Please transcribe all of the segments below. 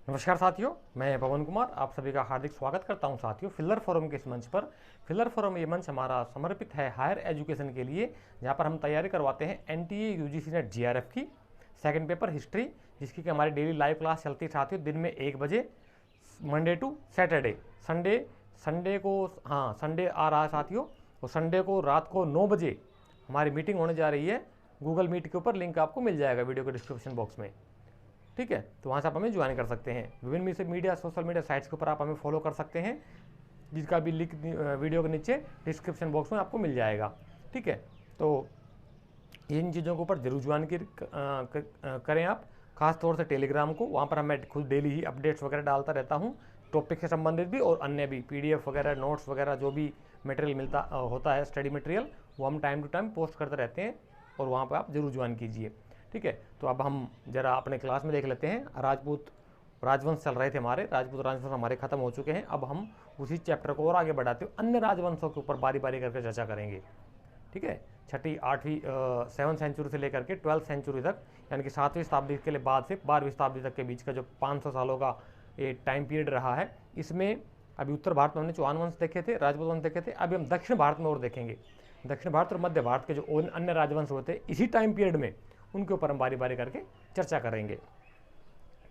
नमस्कार साथियों, मैं पवन कुमार आप सभी का हार्दिक स्वागत करता हूं। साथियों, फिलर फोरम के इस मंच पर, फिलर फोरम ये मंच हमारा समर्पित है हायर एजुकेशन के लिए, जहां पर हम तैयारी करवाते हैं एनटीए यूजीसी नेट जीआरएफ की सेकंड पेपर हिस्ट्री, जिसकी कि हमारी डेली लाइव क्लास चलती है साथियों दिन में 1 बजे, Monday to Saturday. Sunday Sunday को, हाँ संडे आ रहा है साथियों, और संडे को रात को 9 बजे हमारी मीटिंग होने जा रही है गूगल मीट के ऊपर। लिंक आपको मिल जाएगा वीडियो के डिस्क्रिप्शन बॉक्स में। ठीक है, तो वहाँ से आप हमें ज्वाइन कर सकते हैं। विभिन्न मीडिया सोशल मीडिया साइट्स के ऊपर आप हमें फॉलो कर सकते हैं, जिसका भी लिंक वीडियो के नीचे डिस्क्रिप्शन बॉक्स में आपको मिल जाएगा। ठीक है, तो इन चीज़ों के ऊपर जरूर ज्वाइन करें आप, खास तौर से टेलीग्राम को। वहाँ पर मैं खुद डेली ही अपडेट्स वगैरह डालता रहता हूँ, टॉपिक से संबंधित भी और अन्य भी, पीडीएफ वगैरह, नोट्स वगैरह, जो भी मटेरियल मिलता होता है, स्टडी मटेरियल, वो हम टाइम टू टाइम पोस्ट करते रहते हैं, और वहाँ पर आप जरूर ज्वाइन कीजिए। ठीक है, तो अब हम जरा अपने क्लास में देख लेते हैं। राजपूत राजवंश चल रहे थे हमारे, राजपूत राजवंश हमारे खत्म हो चुके हैं। अब हम उसी चैप्टर को और आगे बढ़ाते हुए अन्य राजवंशों के ऊपर बारी बारी करके चर्चा करेंगे। ठीक है, छठी आठवीं 7th सेंचुरी से लेकर के 12th सेंचुरी तक, यानी कि 7वीं शताब्दी के लिए बाद से 12वीं शताब्दी तक के बीच का जो 500 सालों का ये टाइम पीरियड रहा है, इसमें अभी उत्तर भारत में हमने चौहान वंश देखे थे, राजपूत वंश देखे थे। अभी हम दक्षिण भारत में और देखेंगे। दक्षिण भारत और मध्य भारत के जो अन्य राजवंश होते हैं इसी टाइम पीरियड में, उनके ऊपर हम बारी बारी करके चर्चा करेंगे।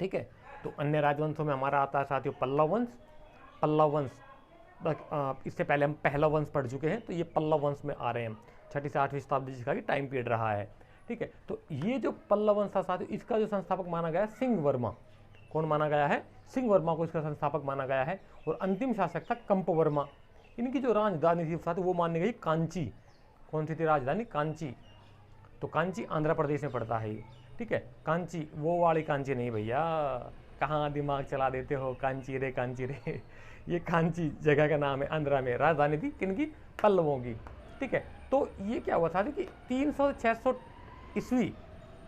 ठीक है, तो अन्य राजवंशों में हमारा आता है साथियों पल्लव वंश। पल्लव वंश, इससे पहले हम पहला वंश पढ़ चुके हैं, तो ये पल्लव वंश में आ रहे हैं। 6ठी से 8वीं शताब्दी जिसका कि टाइम पीरियड रहा है। ठीक है, तो ये जो पल्लव वंश था साथियों, इसका जो संस्थापक माना गया है सिंह वर्मा। कौन माना गया है? सिंह वर्मा को इसका संस्थापक माना गया है। और अंतिम शासक था कंप वर्मा। इनकी जो राजधानी थी साथियों, वो मानी गई कांची। कौन सी थी राजधानी? कांची। तो कांची आंध्र प्रदेश में पड़ता है ये। ठीक है, कांची वो वाली कांची नहीं भैया, कहाँ दिमाग चला देते हो, कांची रे कांची रे। ये कांची जगह का नाम है, आंध्रा में। राजधानी थी किनकी? पल्लवों की। ठीक है, तो ये क्या हुआ था कि 300-600 ईस्वी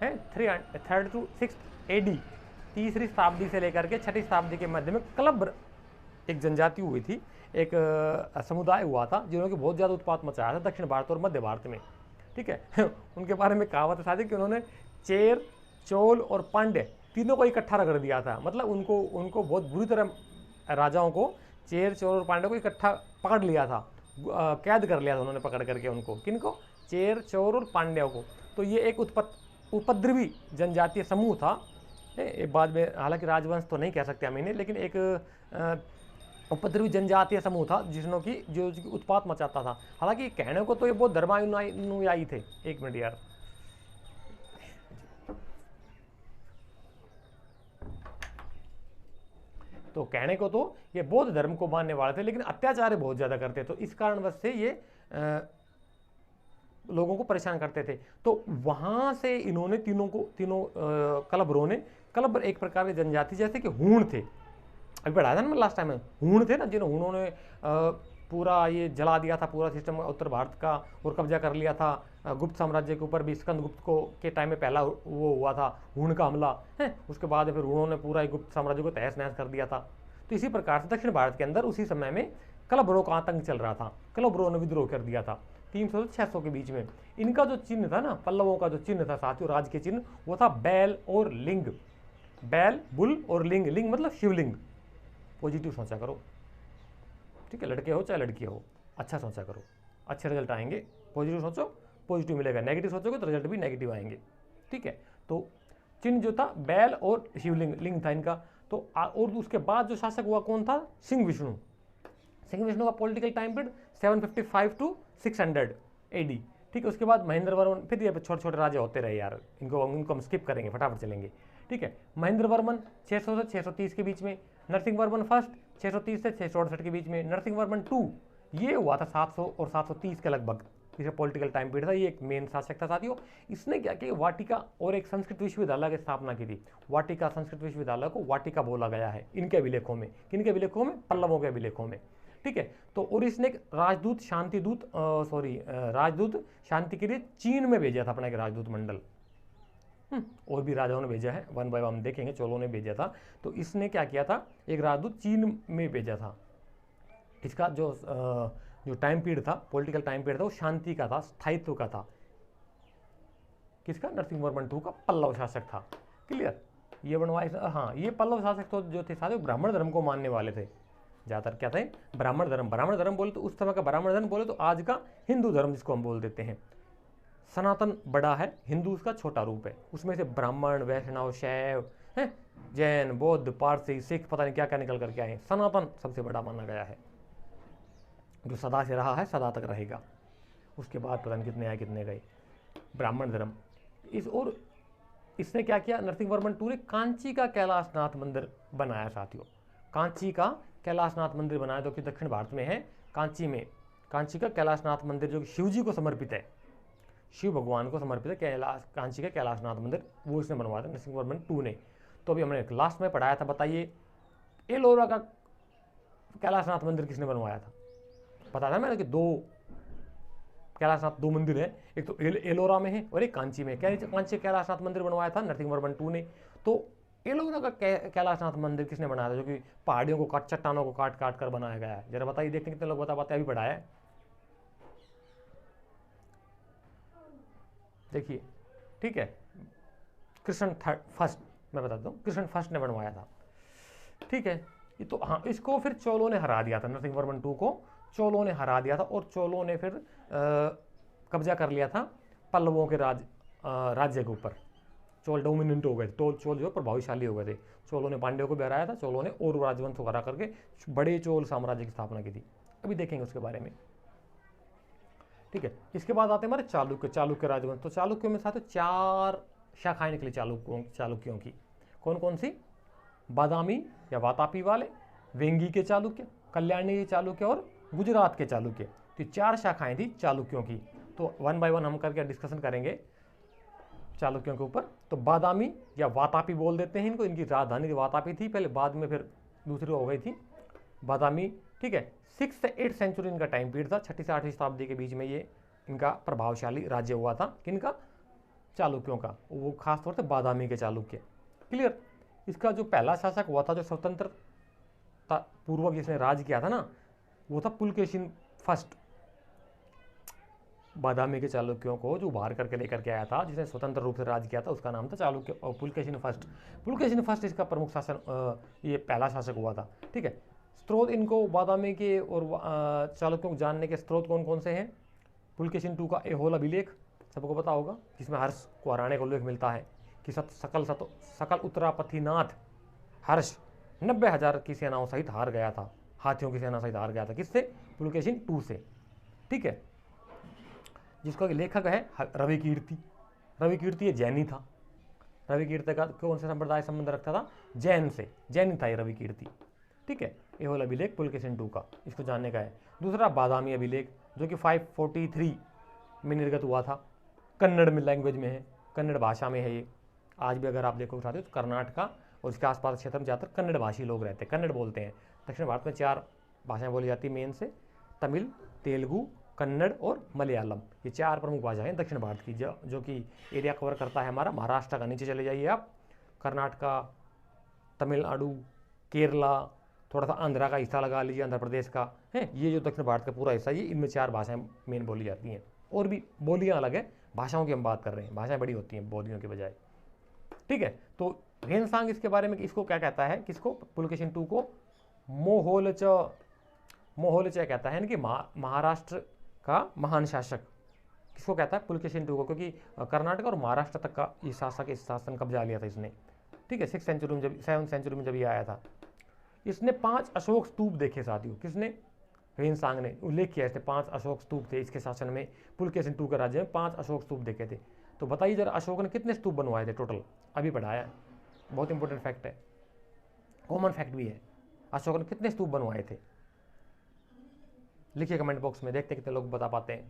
है, 3rd to 6th AD, तीसरी शताब्दी से लेकर के 6ठी शताब्दी के मध्य में क्लब एक जनजाति हुई थी, एक समुदाय हुआ था, जिन्होंने बहुत ज़्यादा उत्पात मचाया था दक्षिण भारत और मध्य भारत में। ठीक है, उनके बारे में कहावत है कि उन्होंने चेर, चोल और पांड्य तीनों को इकट्ठा रगड़ दिया था। मतलब उनको बहुत बुरी तरह, राजाओं को चेर, चोल और पांड्य को इकट्ठा पकड़ लिया था, कैद कर लिया था उन्होंने पकड़ करके उनको। किनको? चेर, चोर और पांड्यों को। तो ये एक उपद्रवी जनजातीय समूह था। बाद में, हालांकि राजवंश तो नहीं कह सकते हम इन्हें, लेकिन एक उपद्रवी जनजातीय समूह था जिसने की जो उत्पात मचाता था। हालांकि कहने को तो ये बहुत धर्मानुयायी थे। एक मिनट यार, तो कहने को तो ये बौद्ध धर्म को मानने वाले थे, लेकिन अत्याचार बहुत ज्यादा करते। तो इस कारणवश से ये लोगों को परेशान करते थे। तो वहां से इन्होंने तीनों कलबरों ने, कलबर एक प्रकार की जनजाति जैसे कि हूण थे, अभी पढ़ाया था ना मैं लास्ट टाइम में, हूण थे ना, उन्होंने पूरा ये जला दिया था पूरा सिस्टम उत्तर भारत का, और कब्जा कर लिया था गुप्त साम्राज्य के ऊपर भी। स्कंद गुप्त को के टाइम में पहला वो हुआ था हूण का हमला है, उसके बाद फिर उन्होंने पूरा गुप्त साम्राज्य को तहस नहस कर दिया था। तो इसी प्रकार से दक्षिण भारत के अंदर उसी समय में कलबरों का आतंक चल रहा था। कलबरों ने विद्रोह कर दिया था 300 से 600 के बीच में। इनका जो चिन्ह था ना, पल्लवों का जो चिन्ह था साथियों, राज के चिन्ह, वो था बैल और लिंग। बैल, बुल और लिंग। लिंग मतलब शिवलिंग। पॉजिटिव सोचा करो, ठीक है, लड़के हो चाहे लड़की हो, अच्छा सोचा करो, अच्छे रिजल्ट आएंगे। पॉजिटिव सोचो, पॉजिटिव मिलेगा। नेगेटिव सोचोगे तो रिजल्ट भी नेगेटिव आएंगे। ठीक है, तो चिन्ह जो था बैल और शिवलिंग, लिंग था इनका। तो और उसके बाद जो शासक हुआ कौन था? सिंह विष्णु। सिंह विष्णु का political time period 755 to 600 AD। ठीक है, उसके बाद महेंद्र वर्मन। फिर ये छोटे छोटे राजा होते रहे यार, इनको हम स्किप करेंगे, फटाफट चलेंगे। ठीक है, महेंद्र वर्मन 600 से 630 के बीच में। नरसिंह वर्मन फर्स्ट 630 से 668 के बीच में। नरसिंह वर्मन 2 ये हुआ था 700 और 730 के लगभग। इसे पॉलिटिकल टाइम पीरियड था। ये एक मेन शासक था साथियों। इसने क्या किया, वाटिका और एक संस्कृत विश्वविद्यालय की स्थापना की थी। वाटिका संस्कृत विश्वविद्यालय को वाटिका बोला गया है इनके अभिलेखों में। किनके अभिलेखों में? पल्लवों के अभिलेखों में। ठीक है, तो और इसने एक राजदूत शांति के लिए चीन में भेजा था अपना एक राजदूत मंडल। और भी राजाओं ने भेजा है, वन बाय वन देखेंगे। चोलों ने भेजा था, तो इसने क्या किया था, एक राजदूत चीन में भेजा था। इसका जो टाइम पीरियड था, पॉलिटिकल टाइम पीरियड था, वो शांति का था, स्थायित्व का था। किसका? नरसिंह वर्मन 2 का पल्लव शासक था। क्लियर? ये बनवाए, हाँ ये पल्लव शासक तो जो थे सारे ब्राह्मण धर्म को मानने वाले थे ज़्यादातर। क्या थे? ब्राह्मण धर्म। ब्राह्मण धर्म बोले तो उस समय का ब्राह्मण धर्म बोले तो आज का हिंदू धर्म जिसको हम बोल देते हैं। सनातन बड़ा है, हिंदू उसका छोटा रूप है। उसमें से ब्राह्मण, वैष्णव, शैव है, जैन, बौद्ध, पारसी, सिख, पता नहीं क्या क्या निकल करके आए। सनातन सबसे बड़ा माना गया है, जो सदा से रहा है, सदा तक रहेगा। उसके बाद पता नहीं कितने आए कितने गए। ब्राह्मण धर्म और इसने क्या किया, नरसिंहवर्मन II ने कांची का कैलाशनाथ मंदिर बनाया साथियों। कांची का कैलाशनाथ मंदिर बनाया जो कि दक्षिण भारत में है। कांची का कैलाशनाथ मंदिर जो कि शिव जी को समर्पित है, शिव भगवान को समर्पित है। कांची का कैलाशनाथ मंदिर वो इसने बनवाया था नरसिंहवर्मन II ने। तो अभी हमने लास्ट में पढ़ाया था, बताइए एलोरा का कैलाशनाथ मंदिर किसने बनवाया था? पता था मैंने कि कैलाशनाथ 2 मंदिर है, एक तो एलोरा में है और एक कांची में है। कांची कैलाशनाथ मंदिर बनवाया था नरसिंहवर्मन II ने। तो एलोरा का कैलाशनाथ मंदिर किसने बनाया था, जो कि पहाड़ियों को चट्टानों को काट काट कर बनाया गया है? जरा बताइए, देखते कितने लोग बता पाते हैं। अभी पढ़ाया है, देखिए, ठीक है। कृष्ण फर्स्ट, मैं बताता हूँ, कृष्ण फर्स्ट ने बनवाया था, ठीक है। ये तो हाँ, इसको फिर चोलों ने हरा दिया था, नरसिंहवर्मन II को चोलों ने हरा दिया था और चोलों ने फिर कब्जा कर लिया था पल्लवों के राज्य के ऊपर। चोल डोमिनेंट हो गए, चोल जो प्रभावशाली हो गए थे। चोलों ने पांड्यों को भी हराया था, चोलों ने और राजवंश को हरा करके बड़े चोल साम्राज्य की स्थापना की थी। अभी देखेंगे उसके बारे में, ठीक है। इसके बाद आते हैं हमारे चालुक्य राजवंश। तो चालुक्यों में साथ 4 शाखाएं निकली चालुक्यों की। कौन कौन सी? बादामी या वातापी वाले, वेंगी के चालुक्य, कल्याणी के चालुक्य और गुजरात के चालुक्य। तो 4 शाखाएं थी चालुक्यों की। तो 1 बाय 1 हम करके डिस्कशन करेंगे चालुक्यों के ऊपर। तो बादामी या वातापी बोल देते हैं इनको, इनकी राजधानी वातापी थी पहले, बाद में फिर दूसरी हो गई थी बादामी, ठीक है। 6 से 8 सेंचुरी इनका टाइम पीरियड था, 6ठी से 8वीं शताब्दी के बीच में ये इनका प्रभावशाली राज्य हुआ था। किनका? चालुक्यों का, वो खासतौर से बादामी के चालुक्य। क्लियर? इसका जो पहला शासक हुआ था, जो स्वतंत्रता पूर्वक जिसने राज किया था ना, वो था पुलकेशिन फर्स्ट। बादामी के चालुक्यों को जो उभार करके लेकर के आया था, जिसने स्वतंत्र रूप से राज किया था, उसका नाम था चालुक्य और पुलकेशिन फर्स्ट। पुलकेशिन फर्स्ट इसका प्रमुख शासन, ये पहला शासक हुआ था, ठीक है। स्रोत इनको बादामी के और चालुक्यों को जानने के स्रोत कौन कौन से हैं? पुलकेशिन II का एहोल अभिलेख सबको पता होगा, जिसमें हर्ष को हराने का उल्लेख मिलता है कि सकल उत्तरापथिनाथ हर्ष 90,000 की सेनाओं सहित हार गया था, हाथियों की सेना सहित हार गया था। किससे? पुलकेशिन II से, ठीक है। जिसका लेखक है रवि कीर्ति। रवि कीर्ति ये जैनी था। रवि कीर्ति का कौन से संप्रदाय संबंध रखता था? जैन से, जैनी था ये रवि कीर्ति, ठीक है। एहोल अभिलेख पुलकेशिन II का, इसको जानने का है। दूसरा बादामी अभिलेख, जो कि 543 में निर्गत हुआ था, कन्नड़ में लैंग्वेज में है, कन्नड़ भाषा में है ये। आज भी अगर आप देखो चाहते हो तो कर्नाटका और इसके आसपास क्षेत्र में ज़्यादातर कन्नड़ भाषी लोग रहते हैं, कन्नड़ बोलते हैं। दक्षिण भारत में 4 भाषाएं बोली जाती हैं मेन से, तमिल, तेलुगु, कन्नड़ और मलयालम। ये 4 प्रमुख भाषाएं हैं दक्षिण भारत की, जो कि एरिया कवर करता है हमारा महाराष्ट्र का। नीचे चले जाइए आप, कर्नाटका, तमिलनाडु, केरला, थोड़ा सा आंध्रा का हिस्सा लगा लीजिए, आंध्र प्रदेश का है। ये जो दक्षिण भारत का पूरा हिस्सा, ये इनमें 4 भाषाएं मेन बोली जाती हैं। और भी बोलियाँ अलग है, भाषाओं की हम बात कर रहे हैं, भाषाएं बड़ी होती हैं बोलियों के बजाय, ठीक है। तो ह्वेनसांग इसके बारे में इसको क्या कहता है, किसको? पुलकेशिन II को मोहोलच कहता है, यानी कि महाराष्ट्र का महान शासक। किसको कहता है? पुलकेशिन II को, क्योंकि कर्नाटक और महाराष्ट्र तक का ये शासन कब्जा लिया था इसने, ठीक है। 7 सेंचुरी में जब ये आया था। इसने 5 अशोक स्तूप देखे साथियों। किसने? ह्वेनसांग ने उल्लेख किया, इसने 5 अशोक स्तूप थे इसके शासन में। पुलकेशिन II के राज्य में 5 अशोक स्तूप देखे थे। तो बताइए जरा, अशोक ने कितने स्तूप बनवाए थे टोटल? अभी पढ़ाया है, बहुत इंपॉर्टेंट फैक्ट है, कॉमन फैक्ट भी है। अशोक ने कितने स्तूप बनवाए थे? लिखिए कमेंट बॉक्स में, देखते कितने लोग बता पाते हैं,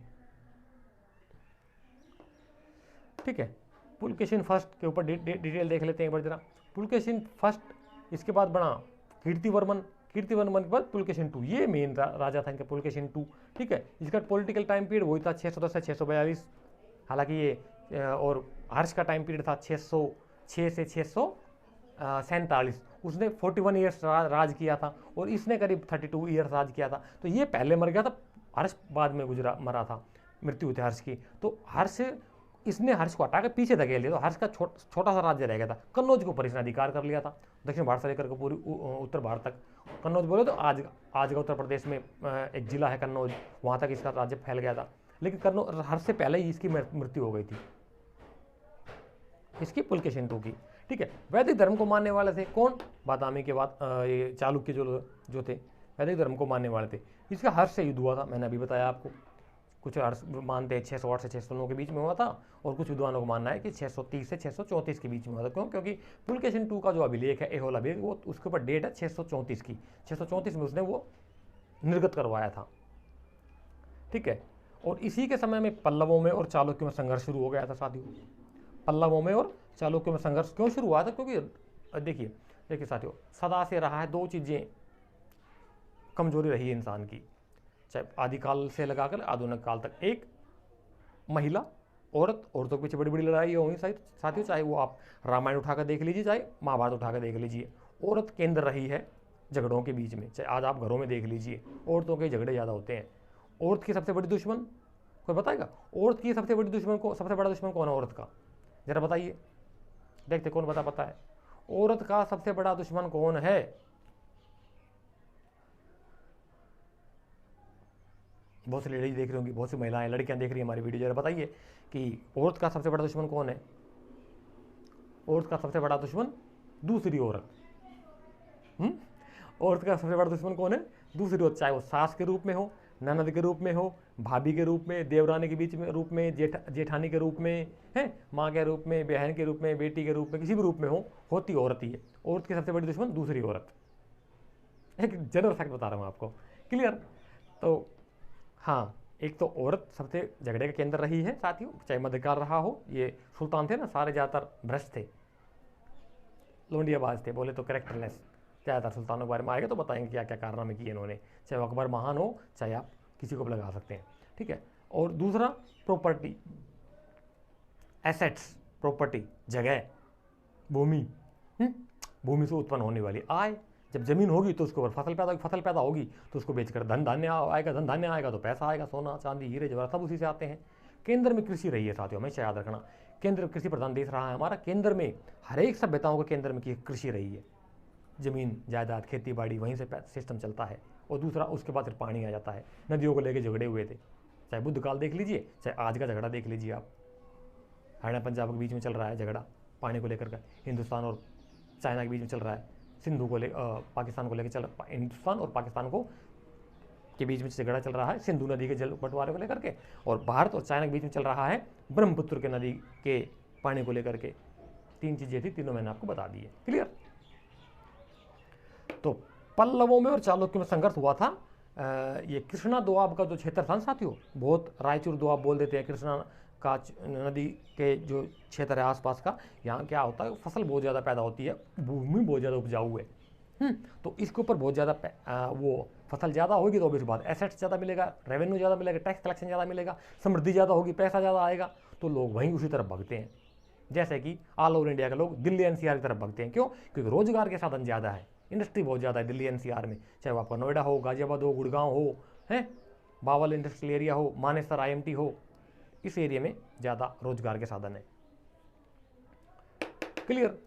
ठीक है। पुलकेशिन फर्स्ट के ऊपर डिटेल देख लेते हैं एक बार जरा। पुलकेशिन फर्स्ट, इसके बाद बना कीर्तिवर्मन के बाद पुलकेशिन II, ये मेन राजा था इनका पुलकेशिन II, ठीक है। इसका पॉलिटिकल टाइम पीरियड वही था 610 से 642। हालांकि ये और हर्ष का टाइम पीरियड था 606 से 647। उसने 41 ईयर्स राज किया था और इसने करीब 32 ईयर्स राज किया था। तो ये पहले मर गया था, हर्ष बाद में मरा था, मृत्यु हुई थी हर्ष की। तो हर्ष इसने हर्ष को हटा के पीछे धकेल दिया, तो हर्ष का छोटा सा राज्य रह गया था, कन्नौज के ऊपर इसने अधिकार कर लिया था, दक्षिण भारत से लेकर के पूरी उत्तर भारत तक। कन्नौज बोले तो आज का उत्तर प्रदेश में एक जिला है कन्नौज, वहाँ तक इसका राज्य फैल गया था। लेकिन कन्नौज हर्ष से पहले ही इसकी मृत्यु हो गई थी, इसकी पुलकेशिन II की। ठीक है, वैदिक धर्म को मानने वाले थे कौन? बादामी के बाद ये चालुक्य जो थे वैदिक धर्म को मानने वाले थे। इसका हर्ष से युद्ध हुआ था, मैंने अभी बताया आपको। कुछ हर्ष मानते हैं 608 से 609 के बीच में हुआ था, और कुछ विद्वानों को मानना है कि 630 से 634 के बीच में हुआ था। क्यों? क्योंकि पुलकेशिन II का जो अभिलेख है एहोल अभिलेख, वो उसके ऊपर डेट है 634 की। 634 में उसने वो निर्गत करवाया था। ठीक है, और इसी के समय में पल्लवों में और चालुक्यों में संघर्ष शुरू हो गया था साथियों। पल्लवों में और चालुक्यों में संघर्ष क्यों शुरू हुआ था? क्योंकि देखिए साथियों, सदा से रहा है, दो चीज़ें कमजोरी रही है इंसान की, चाहे आदिकाल से लगाकर आधुनिक काल तक। एक, महिला, औरतों के पीछे बड़ी बड़ी लड़ाई हुई साथियों, चाहे वो आप रामायण उठाकर देख लीजिए, चाहे महाभारत उठाकर देख लीजिए, औरत केंद्र रही है झगड़ों के बीच में। चाहे आज आप घरों में देख लीजिए, औरतों के झगड़े ज़्यादा होते हैं। औरत की सबसे बड़ी दुश्मन कोई बताएगा? औरत की सबसे बड़ी दुश्मन को, सबसे बड़ा दुश्मन कौन है औरत का? जरा बताइए, देखते कौन पता है। औरत का सबसे बड़ा दुश्मन कौन है? बहुत सी लेडीज देख रही होंगी, बहुत सी महिलाएं, लड़कियां देख रही हैं हमारी वीडियो, जरा बताइए कि औरत का सबसे बड़ा दुश्मन कौन है? औरत का सबसे बड़ा दुश्मन दूसरी औरत। औरत का सबसे बड़ा दुश्मन कौन है? दूसरी औरत, चाहे वो सास के रूप में हो, ननद के रूप में हो, भाभी के रूप में, देवरानी के बीच में रूप में, जेठानी के रूप में है, माँ के रूप में, बहन के रूप में, बेटी के रूप में, किसी भी रूप में हो, होती औरत ही है। औरत की सबसे बड़ी दुश्मन दूसरी औरत। एक जनरल फैक्ट बता रहा हूँ आपको, क्लियर? तो हाँ, एक तो औरत सबसे झगड़े का केंद्र रही है साथियों, चाहे मध्यकाल रहा हो। ये सुल्तान थे ना, सारे ज़्यादातर भ्रष्ट थे, लोंडियाबाज थे, बोले तो करेक्टरलेस। ज़्यादातर सुल्तानों के बारे में आएगा तो बताएंगे क्या क्या कारनामे किए इन्होंने, चाहे वो अकबर महान हो, चाहे आप किसी को भी लगा सकते हैं। ठीक है, और दूसरा प्रॉपर्टी, एसेट्स, प्रॉपर्टी, जगह, भूमि, भूमि से उत्पन्न होने वाली आय। जब जमीन होगी तो उसके ऊपर फसल पैदा होगी तो उसको बेचकर धन धान्य आएगा तो पैसा आएगा, सोना चांदी हीरे जवाहरात सब उसी से आते हैं। केंद्र में कृषि रही है साथियों, हमेशा याद रखना, केंद्र कृषि प्रधान देश रहा है हमारा। केंद्र में हर एक सभ्यताओं के केंद्र में कृषि रही है, जमीन जायदाद खेती बाड़ी, वहीं से सिस्टम चलता है। और दूसरा, उसके बाद फिर पानी आ जाता है। नदियों को लेकर झगड़े हुए थे, चाहे बुद्ध काल देख लीजिए, चाहे आज का झगड़ा देख लीजिए आप। हरियाणा पंजाब के बीच में चल रहा है झगड़ा पानी को लेकर, हिंदुस्तान और चाइना के बीच में चल रहा है, सिंधु को पाकिस्तान को लेकर हिंदुस्तान और पाकिस्तान को के बीच में झगड़ा चल रहा है सिंधु नदी के जल बंटवारे को लेकर के। और भारत और चाइना के बीच में चल रहा है ब्रह्मपुत्र के नदी के पानी को लेकर के। तीन चीजें थी, तीनों मैंने आपको बता दी है, क्लियर? तो पल्लवों में और चालुक्यों में संघर्ष हुआ था। ये कृष्णा दोआब का जो क्षेत्र था साथियों, बहुत रायचूर दोआब बोल देते हैं, कृष्णा का नदी के जो क्षेत्र है आसपास का, यहाँ क्या होता है, फसल बहुत ज़्यादा पैदा होती है, भूमि बहुत ज़्यादा उपजाऊ है। तो इसके ऊपर बहुत ज़्यादा वो फसल ज़्यादा होगी तो ऑब्वियस बात एसेट्स ज़्यादा मिलेगा, रेवेन्यू ज़्यादा मिलेगा, टैक्स कलेक्शन ज़्यादा मिलेगा, समृद्धि ज़्यादा होगी, पैसा ज़्यादा आएगा, तो लोग वहीं उसी तरफ भागते हैं। जैसे कि ऑल ओवर इंडिया के लोग दिल्ली NCR की तरफ भागते हैं। क्यों? क्योंकि रोजगार के साधन ज़्यादा है, इंडस्ट्री बहुत ज़्यादा है दिल्ली NCR में, चाहे वो आपका नोएडा हो, गाजियाबाद हो, गुड़गांव हो, है बावल इंडस्ट्रियल एरिया हो, मानेसर IMT हो, इस एरिया में ज़्यादा रोजगार के साधन है, क्लियर?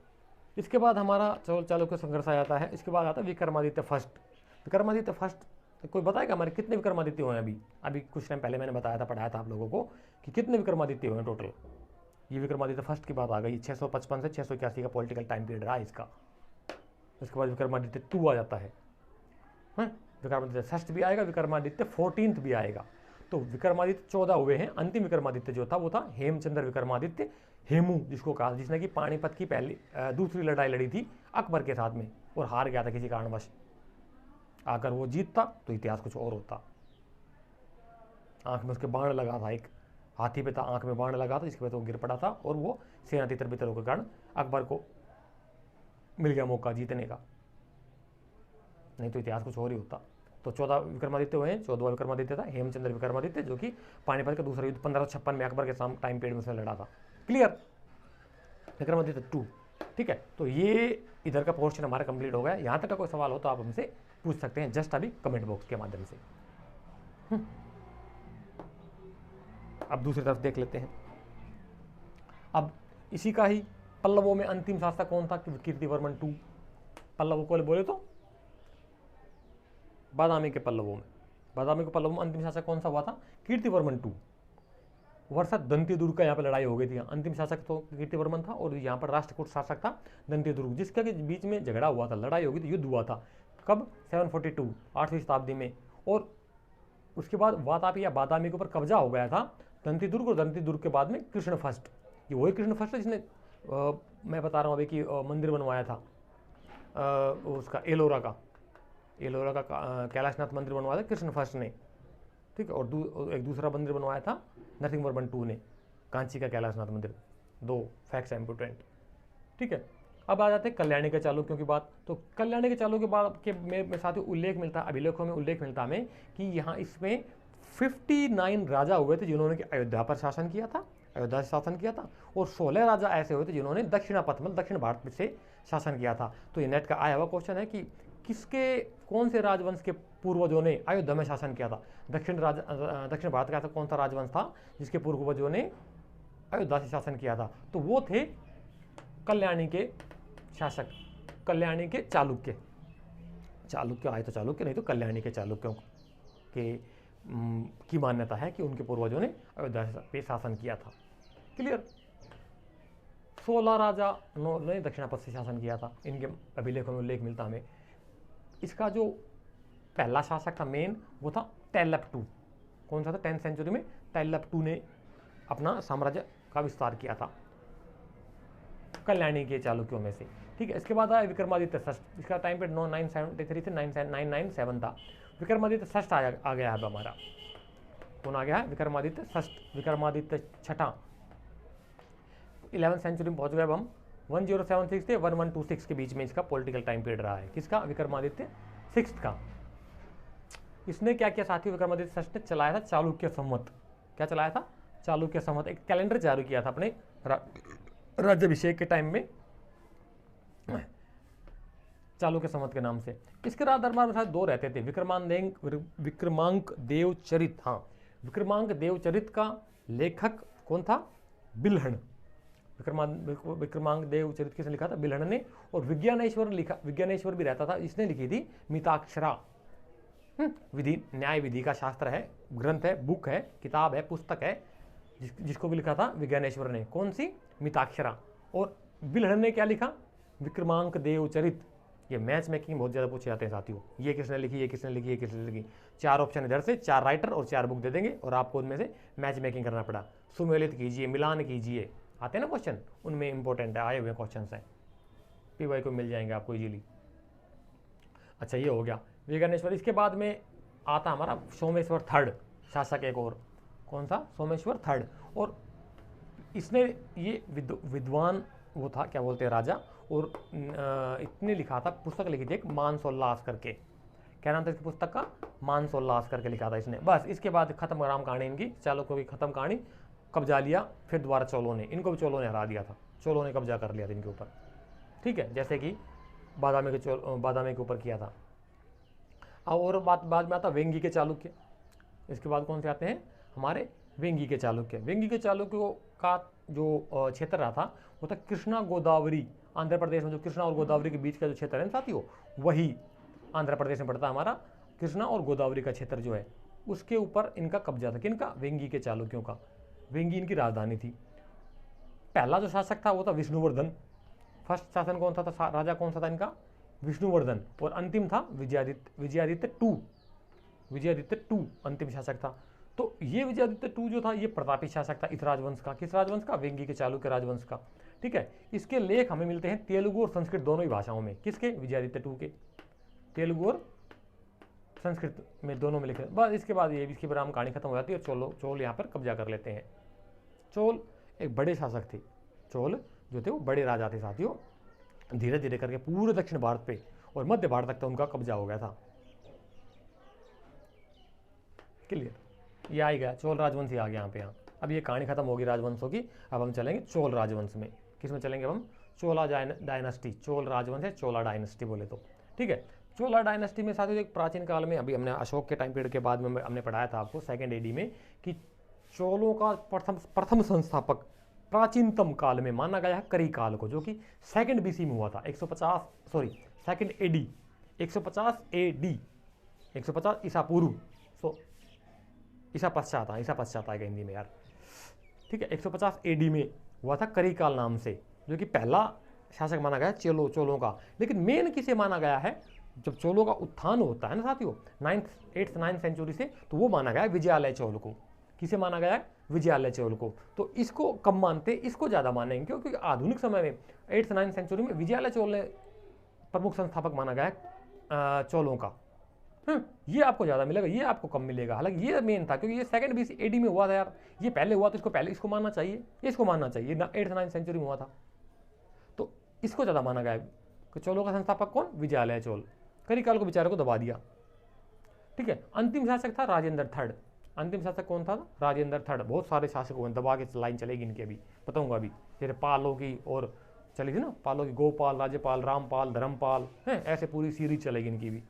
इसके बाद हमारा चालुक्य संघर्ष आ जाता है। इसके बाद आता है विक्रमादित्य फर्स्ट। विक्रमादित्य फर्स्ट कोई बताएगा हमारे कितने विक्रमादित्य हुए हैं? अभी कुछ टाइम पहले मैंने बताया था, पढ़ाया था आप लोगों को कि कितने विक्रमादित्य हुए हैं टोटल। ये विक्रमादित्य फर्स्ट की बात आ गई, 655 से 681 का पॉलिटिकल टाइम पीरियड रहा इसका। उसके बाद विक्रमादित्य 2 आ जाता है, विक्रमादित्य फर्स्ट भी आएगा, विक्रमादित्य 14th भी आएगा। तो विक्रमादित्य 14 हुए हैं। अंतिम विक्रमादित्य जो था वो था हेमचंद्र विक्रमादित्य, हेमू जिसको कहा, जिसने कि पानीपत की दूसरी लड़ाई लड़ी थी अकबर के साथ में और हार गया था किसी कारणवश। अगर वो जीतता तो इतिहास कुछ और होता। आंख में उसके बाण लगा था, एक हाथी पे था, आंख में बाण लगा था, जिसके वजह से वो गिर पड़ा था और वो सेना तितर बितर होने के कारण अकबर को मिल गया मौका जीतने का, नहीं तो इतिहास कुछ और ही होता। तो 14 विक्रमादित्य हुए हैं। 14वां विक्रमादित्य था हेमचंद्र विक्रमादित्य, जो कि पानीपत का दूसरा युद्ध 1556 में अकबर के टाइम पीरियड में उसने लड़ा था, क्लियर? विक्रमादित्य 2, ठीक है। तो ये इधर का पोर्शन हमारा कंप्लीट हो गया। यहाँ तक का कोई सवाल हो तो आप हमसे पूछ सकते हैं जस्ट अभी कमेंट बॉक्स के माध्यम से। अब दूसरी तरफ देख लेते हैं। अब इसी का ही पल्लवों में अंतिम शासक कौन था? कीर्तिवर्मन 2। पल्लवों को बोले तो बादामी के पल्लवों में अंतिम शासक कौन सा हुआ था? कीर्तिवर्मन 2 वर्षा दंत्यदुर्ग का यहाँ पर लड़ाई हो गई थी। अंतिम शासक तो कीर्तिवर्मन था और यहाँ पर राष्ट्रकूट शासक था दंत्यदुर्ग, जिसके बीच में झगड़ा हुआ था, लड़ाई हो गई थी, युद्ध हुआ था। कब? 742 8वीं शताब्दी में। और उसके बाद वातापी या बादामी के ऊपर कब्जा हो गया था दंत्यदुर्ग, और दंत्यदुर्ग के बाद में कृष्ण फर्स्ट, ये वही कृष्ण फर्स्ट है जिसने मैं बता रहा हूँ अभी कि मंदिर बनवाया था उसका एलोरा का कैलाशनाथ मंदिर बनवाया था कृष्ण फर्स्ट ने, ठीक है। और एक दूसरा मंदिर बनवाया था नरसिंहवर्मन 2 ने, कांची का कैलाशनाथ मंदिर। 2 फैक्ट्स इंपोर्टेंट, ठीक है। अब आ जाते हैं कल्याणी के चालुक्यों की बात। तो कल्याणी के चालुक्य के बाद के में साथ ही उल्लेख मिलता है, अभिलेखों में उल्लेख मिलता हमें कि यहाँ इसमें 59 राजा हुए थे जिन्होंने कि अयोध्या पर शासन किया था, अयोध्या से शासन किया था, और 16 राजा ऐसे हुए थे जिन्होंने दक्षिणापथ मतलब दक्षिण भारत से शासन किया था। तो ये नेट का आया हुआ क्वेश्चन है कि कौन से राजवंश के पूर्वजों ने अयोध्या में शासन किया था? दक्षिण भारत का ऐसा कौन सा राजवंश था जिसके पूर्वजों ने अयोध्या से शासन किया था? तो वो थे कल्याणी के शासक, कल्याणी के चालुक्य आए तो चालुक्य, नहीं तो कल्याणी के चालुक्यों के की मान्यता है कि उनके पूर्वजों ने अयोध्या पे शासन किया था। क्लियर? 16 राजा ने दक्षिणापथ से शासन किया था, इनके अभिलेखों में उल्लेख मिलता हमें। इसका जो पहला शासक था मेन, वो था टैलप 2। कौन सा था? 10th सेंचुरी में टैलप 2 ने अपना साम्राज्य का विस्तार किया था कल्याणी के चालुक्यों में से, ठीक है। इसके बाद आया विक्रमादित्य षष्ठ, इसका टाइम पीरियड 973 से 997 था। विक्रमादित्य षष्ठ आ गया है हमारा। कौन आ गया है? विक्रमादित्य षष्ठ, विक्रमादित्य छठा। 11th सेंचुरी में पहुंच गए अब हम। 1076 से 1126 के बीच में इसका पॉलिटिकल टाइम पीरियड रहा है। किसका? विक्रमादित्य सिक्स्थ का। इसने क्या किया साथियों? विक्रमादित्य षष्ठ ने चलाया था चालुक्य संवत। क्या चलाया था? चालुक्य संवत, एक कैलेंडर जारी किया था अपने राज्याभिषेक के टाइम में, चालुक्य संवत के नाम से। इसके राज दरबार में साथ 2 रहते थे, विक्रमांक देवचरित। हाँ, विक्रमांक देवचरित का लेखक कौन था? बिल्हण। विक्रमांक देवचरित किसने लिखा था? बिल्हण ने। और विज्ञानेश्वर भी रहता था, इसने लिखी थी मिताक्षरा। विधि न्याय विधि का शास्त्र है, ग्रंथ है, बुक है, किताब है, पुस्तक है, जिसको भी लिखा था विज्ञानेश्वर ने। कौन सी? मिताक्षरा। और बिल्हण ने क्या लिखा? विक्रमांक देवचरित। ये मैच मेकिंग बहुत ज़्यादा पूछे जाते हैं साथियों, ये किसने लिखी, ये किसने लिखी, ये किसने लिखी। 4 ऑप्शन इधर से, 4 राइटर और 4 बुक दे देंगे, और आपको उनमें से मैच मेकिंग करना पड़ा। सुमेलित कीजिए, मिलान कीजिए, आते हैं ना क्वेश्चन, उनमें इंपॉर्टेंट आए हुए क्वेश्चन हैं, पीवाई को मिल जाएंगे आपको इजीली। अच्छा, ये हो गया विज्ञानेश्वर। इसके बाद में आता हमारा सोमेश्वर थर्ड शासक, एक और। कौन सा? सोमेश्वर थर्ड। और इसने ये विद्वान वो था, क्या बोलते हैं, राजा। और इतने लिखा था, पुस्तक लिखी थी एक मानसोल्लास करके। क्या नाम था इसकी पुस्तक का? मानसोल्लास करके लिखा था इसने। बस इसके बाद खत्म राम कहानी इनकी, चालुक्यों की खत्म कहानी। कब्जा लिया फिर दोबारा चोलों ने, इनको भी चोलों ने हरा दिया था, चोलों ने कब्जा कर लिया था इनके ऊपर, ठीक है, जैसे कि बादामी के ऊपर किया था। और बाद में आता वेंगी के चालुक्य। इसके बाद कौन से आते हैं? हमारे वेंगी के चालुक्य। वेंगी के चालुक्यों का जो क्षेत्र रहा था वो था कृष्णा गोदावरी। आंध्र प्रदेश में जो कृष्णा और गोदावरी के बीच का जो क्षेत्र है साथियों, वही आंध्र प्रदेश में पड़ता है हमारा। कृष्णा और गोदावरी का क्षेत्र जो है उसके ऊपर इनका कब्जा था। किनका? वेंगी के चालुक्यों का। वेंगी इनकी राजधानी थी। पहला जो शासक था वो था विष्णुवर्धन। फर्स्ट शासन कौन सा था? राजा कौन सा था इनका? विष्णुवर्धन। और अंतिम था विजयादित्य टू अंतिम शासक था। तो ये विजयादित्य 2 जो था ये प्रतापी शासक था इस राजवंश का। किस राजवंश का? वेंगी के चालुक्य राजवंश का, ठीक है। इसके लेख हमें मिलते हैं तेलुगु और संस्कृत दोनों ही भाषाओं में। किसके? विजयादित्य 2 के। तेलुगु और संस्कृत में दोनों में लिखे। बस इसके बाद ये इसकी राम कहानी खत्म हो जाती है और चोल यहाँ पर कब्जा कर लेते हैं। चोल एक बड़े शासक थे। चोल जो थे वो बड़े राजा थे साथियों। धीरे धीरे करके पूरे दक्षिण भारत पे और मध्य भारत तक तो उनका कब्जा हो गया था। क्लियर? ये आ ही गया, चोल राजवंश ही आ गया यहाँ पे। यहाँ अब ये कहानी खत्म होगी राजवंशों की। अब हम चलेंगे चोल राजवंश में। किस में चलेंगे? अब हम चोला डायनेस्टी। चोल राजवंश है, चोला डायनेस्टी बोले तो, ठीक है। चोला डायनेस्टी में साथियों एक प्राचीन काल में, अभी हमने अशोक के टाइम पीरियड के बाद में हमने पढ़ाया था आपको 2nd AD में कि चोलों का प्रथम संस्थापक प्राचीनतम काल में माना गया है करी काल को, जो कि सेकंड बीसी में हुआ था। 150 सेकंड एडी, 150 एडी, 150 ईसा पूर्व, सो ईसा पश्चात, ईसा पश्चात आएगा हिंदी में यार, ठीक है। 150 एडी में हुआ था करी काल नाम से, जो कि पहला शासक माना गया चोलों का। लेकिन मेन किसे माना गया है, जब चोलों का उत्थान होता है ना साथियों 8th 9th सेंचुरी से, तो वो माना गया है विजयालय चोल को। किसे माना गया है? विजयालय चोल को। तो इसको कम मानते, इसको ज़्यादा मानेंगे, क्योंकि आधुनिक समय में 8th 9th सेंचुरी में विजयालय चोल ने प्रमुख संस्थापक माना गया है चोलों का। ये आपको ज़्यादा मिलेगा, ये आपको कम मिलेगा। हालांकि ये मेन था, क्योंकि ये सेकंड बीसी एडी में हुआ था यार, ये पहले हुआ तो इसको पहले इसको मानना चाहिए, इसको मानना चाहिए। 8th 9th सेंचुरी में हुआ था, तो इसको ज़्यादा माना गया है। चोलों का संस्थापक कौन? विजयालय चोल। करिकाल को बेचारे को दबा दिया, ठीक है। अंतिम शासक था राजेंद्र थर्ड। अंतिम शासक कौन था? राजेंद्र थर्ड। बहुत सारे शासक हुए, दबा के लाइन चलेगी इनकी, अभी बताऊंगा। अभी जैसे पालों की और चली थी ना, पालों की गोपाल, राज्यपाल, रामपाल, धर्मपाल, हैं, ऐसे पूरी सीरीज चलेगी इनकी भी।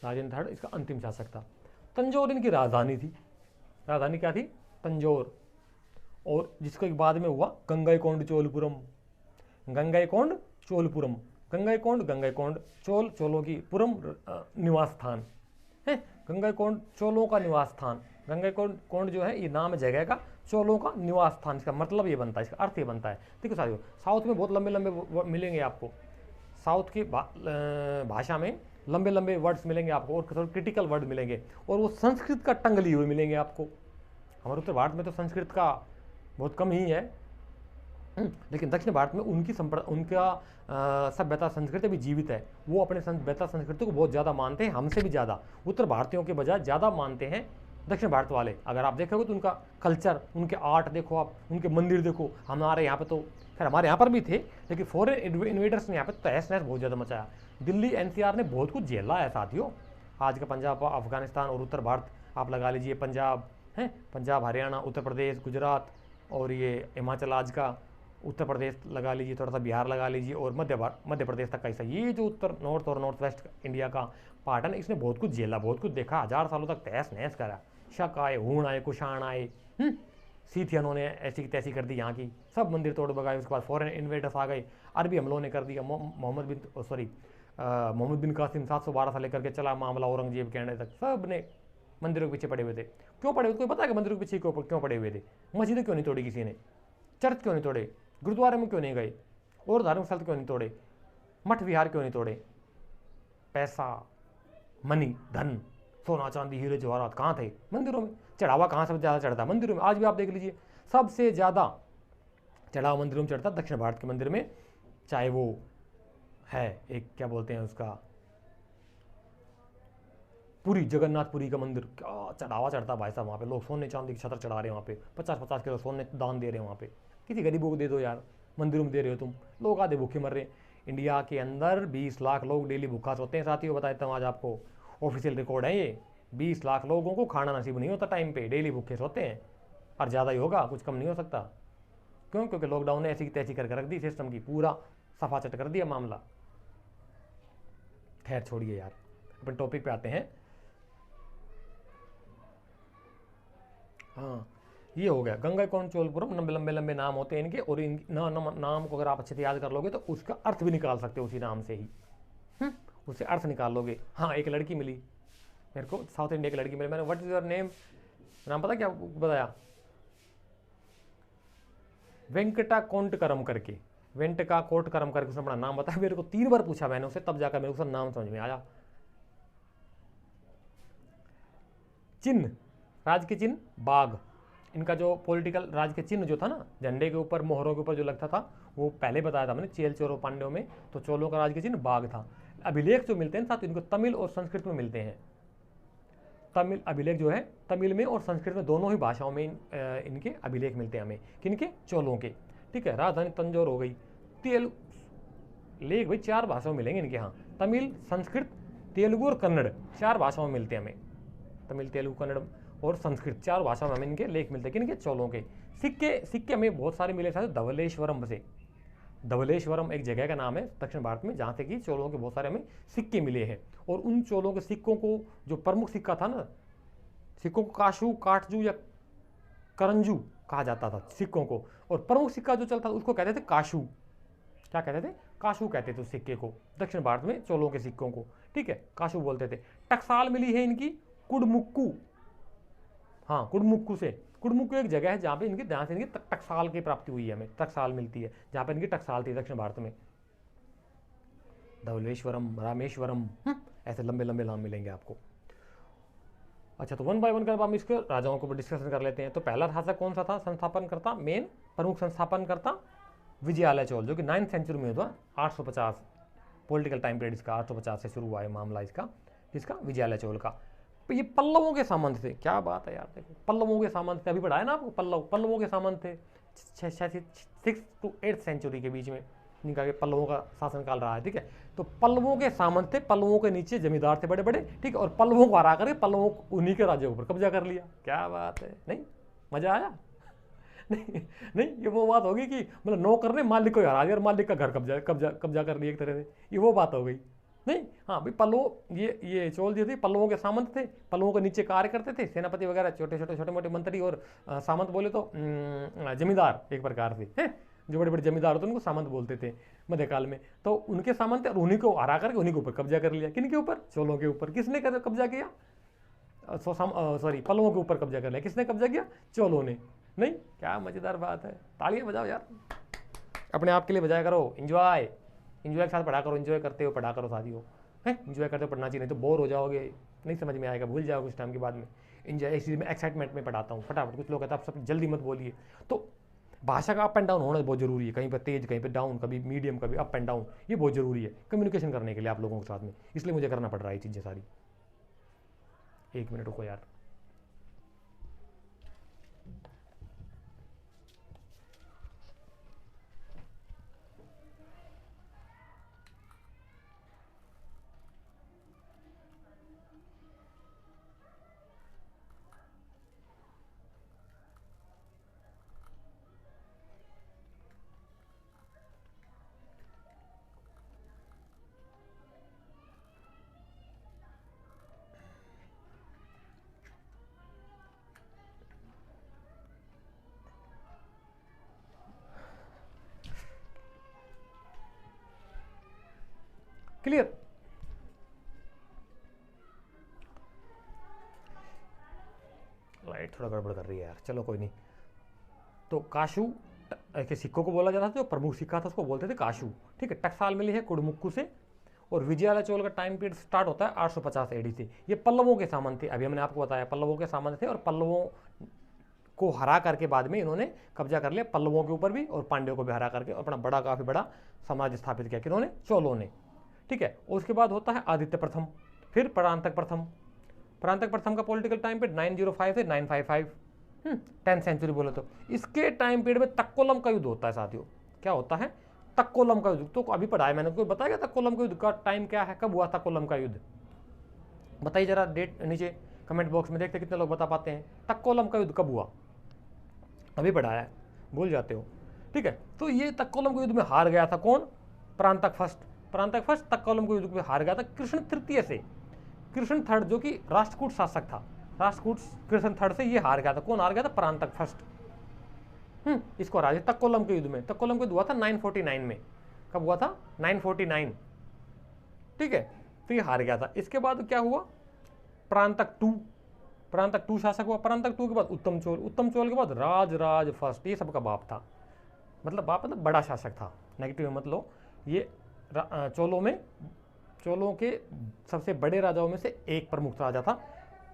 राजेंद्र थर्ड इसका अंतिम शासक था। तंजौर इनकी राजधानी थी। राजधानी क्या थी? तंजौर। और जिसको बाद में हुआ गंगईकोंड चोलपुरम। गंगईकोंड चोलपुरम, गंगईकोंड चोल, चोलों की, पुरम निवास स्थान है। गंगईकोंड चोलों का निवास स्थान। गंगईकोंड जो है ये नाम है जगह का, चोलों का निवास स्थान। इसका मतलब ये बनता है, इसका अर्थ ये बनता है। ठीक है साथियों, साउथ में बहुत लंबे लंबे मिलेंगे आपको, साउथ की भाषा में लंबे लंबे वर्ड्स मिलेंगे आपको, और थोड़े क्रिटिकल वर्ड मिलेंगे, और वो संस्कृत का टंग लिए हुए मिलेंगे आपको। हमारे उत्तर भारत में तो संस्कृत का बहुत कम ही है, लेकिन दक्षिण भारत में उनका सभ्यता संस्कृति भी जीवित है। वो अपने सभ्यता संस्कृति को बहुत ज़्यादा मानते हैं, हमसे भी ज़्यादा, उत्तर भारतीयों के बजाय ज़्यादा मानते हैं दक्षिण भारत वाले। अगर आप देखोगे तो उनका कल्चर, उनके आर्ट देखो आप, उनके मंदिर देखो। हमारे यहाँ पे तो खैर हमारे यहाँ पर भी थे, लेकिन फॉरेन इन्वेडर्स ने यहाँ पे तहस नहस बहुत ज़्यादा मचाया। दिल्ली एनसीआर ने बहुत कुछ झेला है साथियों। आज का पंजाब, अफगानिस्तान और उत्तर भारत आप लगा लीजिए, पंजाब है, पंजाब, हरियाणा, उत्तर प्रदेश, गुजरात, और ये हिमाचल आज का, उत्तर प्रदेश लगा लीजिए, थोड़ा सा बिहार लगा लीजिए, और मध्य प्रदेश तक का हिस्सा। ये जो उत्तर नॉर्थ और नॉर्थ वेस्ट इंडिया का पार्ट है ना, इसने बहुत कुछ झेला, बहुत कुछ देखा, 1000 सालों तक तहस नहस करा। शक आए, हूण आए, कुषाण आए, सीथियनों ने ऐसी की तैसी कर दी यहाँ की, सब मंदिर तोड़ बगाए। उसके बाद फॉरेन इन्वेडर्स आ गए, अरबी हमलों ने कर दिया। मोहम्मद बिन कासिम 712 से लेकर के चला मामला औरंगजेब के आने तक, सब ने मंदिरों के पीछे पड़े हुए थे। क्यों पड़े हुए? कोई पता है कि मंदिरों के पीछे क्यों पड़े हुए थे? मस्जिदें क्यों नहीं तोड़ी किसी ने? चर्च क्यों नहीं तोड़े? गुरुद्वारे में क्यों नहीं गए? और धार्मिक स्थल क्यों नहीं तोड़े? मठ विहार क्यों नहीं तोड़े? पैसा, मनी, धन, सोना चांदी, हीरे जवाहरात कहाँ थे? मंदिरों में। चढ़ावा कहाँ सबसे ज़्यादा चढ़ता? मंदिरों में। आज भी आप देख लीजिए, सबसे ज़्यादा चढ़ावा मंदिरों में चढ़ता दक्षिण भारत के मंदिर में। चाहे वो है एक क्या बोलते हैं उसका, पुरी, जगन्नाथपुरी का मंदिर, क्या चढ़ावा चढ़ता भाई साहब। वहाँ पे लोग सोने चांदी की छत्र चढ़ा रहे हैं, वहाँ पे 50-50 किलो सोने दान दे रहे हैं। वहाँ पे किसी गरीबों को दे दो यार, मंदिरों में दे रहे हो तुम, लोग आधे भूखे मर रहे हैं। इंडिया के अंदर 20 लाख लोग डेली भूखा सोते हैं साथियों, बता देता हूँ आज आपको, ऑफिशियल रिकॉर्ड है ये। 20 लाख लोगों को खाना नसीब नहीं होता टाइम पे, डेली भूखे सोते हैं, और ज़्यादा ही होगा, कुछ कम नहीं हो सकता। क्यों? क्योंकि लॉकडाउन ने ऐसी तैसी करके रख दी सिस्टम की, पूरा सफा चट कर दिया मामला। खैर छोड़िए यार, अपन टॉपिक पे आते हैं। हाँ, ये हो गया गंगईकोंड चोलपुरम। लंबे लंबे नाम होते हैं इनके, और इन नाम को अगर आप अच्छे से याद कर लोगे तो उसका अर्थ भी निकाल सकते हो उसी नाम से ही। उससे अर्थ निकाल लोगे। हाँ, एक लड़की मिली मेरे को, साउथ इंडिया की लड़की मिली। मैंने व्हाट इज योर नेम, नाम पता क्या बताया? वेंकटा कोंटकरम करके, वेंटका कोटकरम करके उसने अपना नाम बताया। मेरे को 3 बार पूछा मैंने उससे, तब जाकर मेरे को नाम समझ में आया। चिन्ह, राज के चिन्ह बाघ। इनका जो पॉलिटिकल राज के चिन्ह जो था ना, झंडे के ऊपर, मोहरों के ऊपर जो लगता था, वो पहले बताया था मैंने, चेल चोरों पांड्यों में। तो चोलों का राज के चिन्ह बाघ था। अभिलेख जो मिलते हैं साथ, इनको तमिल और संस्कृत में मिलते हैं। तमिल अभिलेख जो है, तमिल में और संस्कृत में, दोनों ही भाषाओं में इनके अभिलेख मिलते हैं हमें। किनके? चोलों के। ठीक है, राजधानी तंजौर हो गई। लेख भाई 4 भाषाओं में मिलेंगे इनके यहाँ, तमिल, संस्कृत, तेलुगु और कन्नड़, 4 भाषाओं में मिलते हैं हमें। तमिल, तेलुगु, कन्नड़ और संस्कृत, 4 भाषाओं में हमें इनके लेख मिलते हैं। किनके? चोलों के। सिक्के हमें बहुत सारे मिले साथ, धवलेश्वरम से। धवलेश्वरम एक जगह का नाम है दक्षिण भारत में, जहाँ से कि चोलों के बहुत सारे हमें सिक्के मिले हैं। और उन चोलों के सिक्कों को, जो प्रमुख सिक्का था ना, सिक्कों को काशू, काटजू या करंजू कहा जाता था सिक्कों को। और प्रमुख सिक्का जो चलता था उसको कहते थे काशू। क्या कहते थे? काशू कहते थे उस सिक्के को, दक्षिण भारत में चोलों के सिक्कों को, ठीक है, काशू बोलते थे। टकसाल मिली है इनकी कुडमुक्कू, हाँ कुडमुक्कू से। कुडमुक्कू एक जगह है जहाँ पे इनकी ध्यान से इनकी टकसाल की प्राप्ति हुई है, हमें टकसाल मिलती है जहाँ पे इनकी टकसाल थी दक्षिण भारत में। धवलेश्वरम, रामेश्वरम, ऐसे लंबे लंबे नाम मिलेंगे आपको। अच्छा, तो वन बाय वन कर हम इसके राजाओं को डिस्कशन कर लेते हैं। तो पहला शासक कौन सा था संस्थापनकर्ता, मेन प्रमुख संस्थापनकर्ता? विजयालय चोल, जो कि 9th सेंचुरी में हुआ, 850 पॉलिटिकल टाइम पीरियड इसका, 850 से शुरू हुआ है मामला इसका, जिसका विजयालय चोल का। तो ये पल्लवों के सामंत थे। क्या बात है यार, देखो पल्लवों के सामंत थे, अभी पढ़ाया ना आपको, पल्लवों के सामंत थे 6th to 8th सेंचुरी के बीच में इनका पल्लवों का शासनकाल रहा है, ठीक है। तो पल्लवों के सामंत थे, पल्लवों के नीचे जमींदार थे बड़े बड़े, ठीक है, और पल्लवों को हरा करके पल्लवों उन्हीं के राज्यों पर कब्जा कर लिया। क्या बात है, नहीं मजा आया? नहीं नहीं, ये वो बात होगी कि मतलब नौकर ने मालिक को हरा दिया और मालिक का घर कब्जा कर लिया एक तरह से, ये वो बात हो गई। नहीं, हाँ भाई, पल्लव ये चोल जो थे पल्लवों के सामंत थे, पल्लवों के नीचे कार्य करते थे, सेनापति वगैरह, छोटे मोटे मंत्री, और सामंत बोले तो जमींदार एक प्रकार से है, जो बड़े बड़े जमींदार होते उनको सामंत बोलते थे मध्यकाल में। तो उनके सामंत, और उन्हीं को हरा करके उन्हीं के ऊपर कब्जा कर लिया। किन के ऊपर? चोलों के ऊपर। किसने कब्जा किया? सॉरी, पल्लवों के ऊपर कब्जा कर लिया। किसने कब्जा किया? चोलों ने। नहीं, क्या मजेदार बात है, तालियां बजाओ यार, अपने आप के लिए बजाया करो। एंजॉय के साथ पढ़ा करो, एंजॉय करते हो पढ़ा करो साथियों, है एंजॉय करते हो पढ़ना चाहिए, नहीं तो बोर हो जाओगे, नहीं समझ में आएगा, भूल जाओगे कुछ टाइम के बाद में। एंजॉय इस चीज़ में, एक्साइटमेंट में पढ़ाता हूँ फटाफट। कुछ लोग कहते हैं आप सब जल्दी मत बोलिए, तो भाषा का अप एंड डाउन होना बहुत जरूरी है, कहीं पर तेज, कहीं पर डाउन, कभी मीडियम, कभी अप एंड डाउन, ये बहुत जरूरी है कम्युनिकेशन करने के लिए आप लोगों के साथ में, इसलिए मुझे करना पड़ रहा है ये चीज़ें सारी। एक मिनट रुको यार। क्लियर? लाइट थोड़ा गड़बड़ कर रही है यार, चलो कोई नहीं। तो काशू के सिक्कों को बोला जाता था, जो प्रमुख सिक्का था उसको बोलते थे काशू, ठीक है। टकसाल मिली है कुडमुक्कू से, और विजयालय चोल का टाइम पीरियड स्टार्ट होता है 850 AD से। ये पल्लवों के सामंत थे, अभी हमने आपको बताया पल्लवों के सामंत थे, और पल्लवों को हरा करके बाद में इन्होंने कब्जा कर लिया पल्लवों के ऊपर भी, और पांड्यों को भी हरा करके अपना काफी बड़ा साम्राज्य स्थापित किया किन्होंने? चोलों ने, ठीक है। उसके बाद होता है आदित्य प्रथम, फिर परांतक प्रथम। परांतक प्रथम का पॉलिटिकल टाइम पीरियड 905 से 955, 10th सेंचुरी बोले तो। इसके टाइम पीरियड में तक्कोलम का युद्ध होता है साथियों। क्या होता है? तक्कोलम का युद्ध। तो अभी पढ़ाया मैंने, कोई बताया तक्कोलम का युद्ध का टाइम क्या है, कब हुआ तक्कोलम का युद्ध? बताइए जरा, डेट नीचे कमेंट बॉक्स में, देखते कितने लोग बता पाते हैं। तक्कोलम का युद्ध कब हुआ? अभी पढ़ाया है, भूल जाते हो, ठीक है। तो ये तक्कोलम के युद्ध में हार गया था कौन? परांतक फर्स्ट तक्कोलम के युद्ध में हार गया था कृष्ण तृतीय से। कृष्ण थर्ड जो कि राष्ट्रकूट शासक था, राष्ट्रकूट कृष्ण थर्ड से ये हार गया था। कौन हार गया था? परांतक फर्स्ट। इसको हरा दिया तक्कोलम के युद्ध में। तक्कोलम के युद्ध हुआ था 949 में। कब हुआ था? 949, ठीक है। तो ये हार गया था। इसके बाद क्या हुआ? परांतक टू शासक हुआ। परांतक टू के बाद उत्तम चोल के बाद राज फर्स्ट, ये सबका बाप था, मतलब बाप मतलब बड़ा शासक था, नेगेटिव मत लो। ये चोलों के सबसे बड़े राजाओं में से एक प्रमुख राजा था,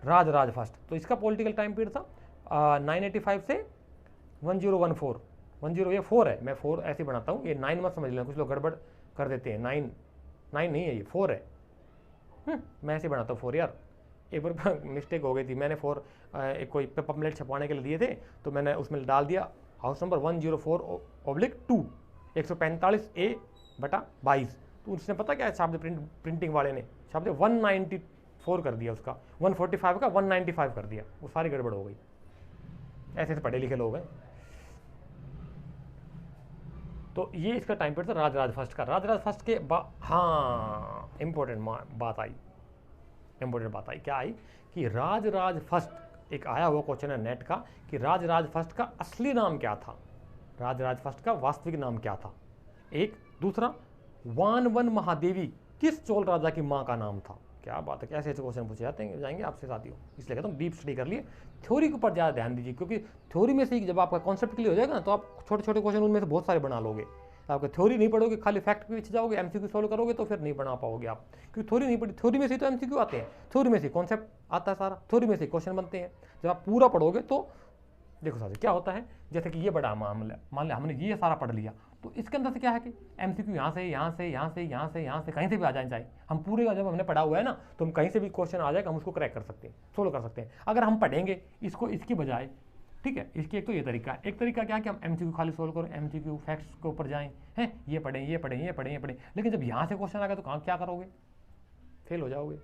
राज फर्स्ट। तो इसका पॉलिटिकल टाइम पीरियड था 985 से 1014। 10 ये 4 है, मैं 4 ऐसे बनाता हूँ, ये 9 मत समझ लेना, कुछ लोग गड़बड़ कर देते हैं। 9 नहीं है, ये 4 है। मैं ऐसे बनाता हूँ 4 यार, एक बार मिस्टेक हो गई थी, मैंने 4 एक कोई पम्पलेट छपवाने के लिए दिए थे, तो मैंने उसमें डाल दिया हाउस नंबर 104/2 145A/22। तो उसने पता क्या छाप दिया, प्रिंटिंग वाले ने छाप दिया 194 कर दिया, उसका 145 का 195 कर दिया, वो सारी गड़बड़ हो गई। ऐसे पढ़े लिखे लोग हैं। तो ये इसका टाइम पीरियड था राज फर्स्ट का। राज फर्स्ट के बाद इंपॉर्टेंट बात आई, क्या आई कि राज फर्स्ट एक आया हुआ क्वेश्चन है नेट का कि राजराज फर्स्ट का असली नाम क्या था, राजराज फर्स्ट का वास्तविक नाम क्या था। एक दूसरा, वानवन महादेवी किस चोल राजा की माँ का नाम था। क्या बात है, कैसे ऐसे क्वेश्चन पूछे जाते हैं जाएंगे आपसे साथियों, इसलिए कहता हूँ डीप स्टडी कर लिए, थ्योरी के ऊपर ज़्यादा ध्यान दीजिए, क्योंकि थ्योरी में से जब आपका कॉन्सेप्ट क्लियर हो जाएगा ना तो आप छोटे छोटे क्वेश्चन उनमें से बहुत सारे बना लोगे। आपका थ्योरी नहीं पढ़ोगे, खाली फैक्ट के पीछे जाओगे, एमसीक्यू सॉल्व करोगे तो फिर नहीं बना पाओगे आप, क्योंकि थ्योरी नहीं पढ़ी। थ्योरी में से तो एमसीक्यू आते हैं, थ्योरी में से कॉन्सेप्ट आता है सारा, थ्योरी में से क्वेश्चन बनते हैं। जब आप पूरा पढ़ोगे तो देखो साथियों क्या होता है, जैसे कि ये बड़ा मामला, मान लिया हमने ये सारा पढ़ लिया, तो इसके अंदर से क्या है कि एमसीक्यू यहाँ से यहाँ से यहाँ से यहाँ से यहाँ से कहीं से भी आ जाए चाहे, हम पूरे जब हमने पढ़ा हुआ है ना तो हम कहीं से भी क्वेश्चन आ जाएगा हम उसको क्रैक कर सकते हैं, सोल्व कर सकते हैं। अगर हम पढ़ेंगे इसको इसकी बजाय, ठीक है, इसकी एक तो ये तरीका है, एक तरीका क्या है कि हम एमसीक्यू खाली सोल्व करो, एमसीक्यू फैक्ट्स के ऊपर जाएं, हैं ये पढ़ें ये पढ़ें ये पढ़ें ये पढ़ें, लेकिन जब यहाँ से क्वेश्चन आ गया तो कहाँ क्या करोगे, फेल हो जाओगे,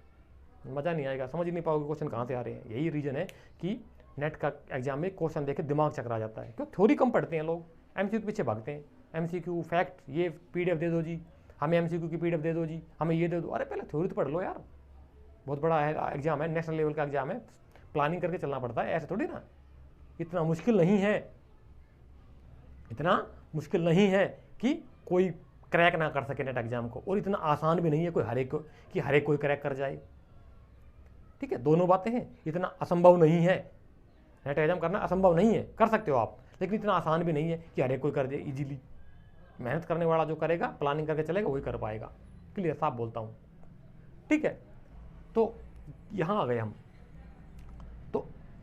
मज़ा नहीं आएगा, समझ नहीं पाओगे क्वेश्चन कहाँ से आ रहे हैं। यही रीज़न है कि नेट का एग्जाम में क्वेश्चन देखे दिमाग चकरा जाता है, क्यों थ्योरी कम पढ़ते हैं लोग, एमसीक्यू पीछे भागते हैं, एमसीक्यू फैक्ट ये पीडीएफ दे दो जी, हमें एमसीक्यू की पीडीएफ दे दो जी, हमें ये दे दो, अरे पहले थ्योरी तो पढ़ लो यार, बहुत बड़ा एग्जाम है, नेशनल लेवल का एग्जाम है, प्लानिंग करके चलना पड़ता है, ऐसे थोड़ी ना, इतना मुश्किल नहीं है, इतना मुश्किल नहीं है कि कोई क्रैक ना कर सके नेट एग्जाम को, और इतना आसान भी नहीं है कोई हर एक कोई क्रैक कर जाए, ठीक है, दोनों बातें हैं, इतना असंभव नहीं है, नेट एग्जाम करना असंभव नहीं है, कर सकते हो आप, लेकिन इतना आसान भी नहीं है कि हर एक कोई कर दे इजीली। मेहनत करने वाला जो करेगा, प्लानिंग करके चलेगा वही कर पाएगा, क्लियर साफ बोलता हूँ, ठीक है। तो यहाँ आ गए हम, तो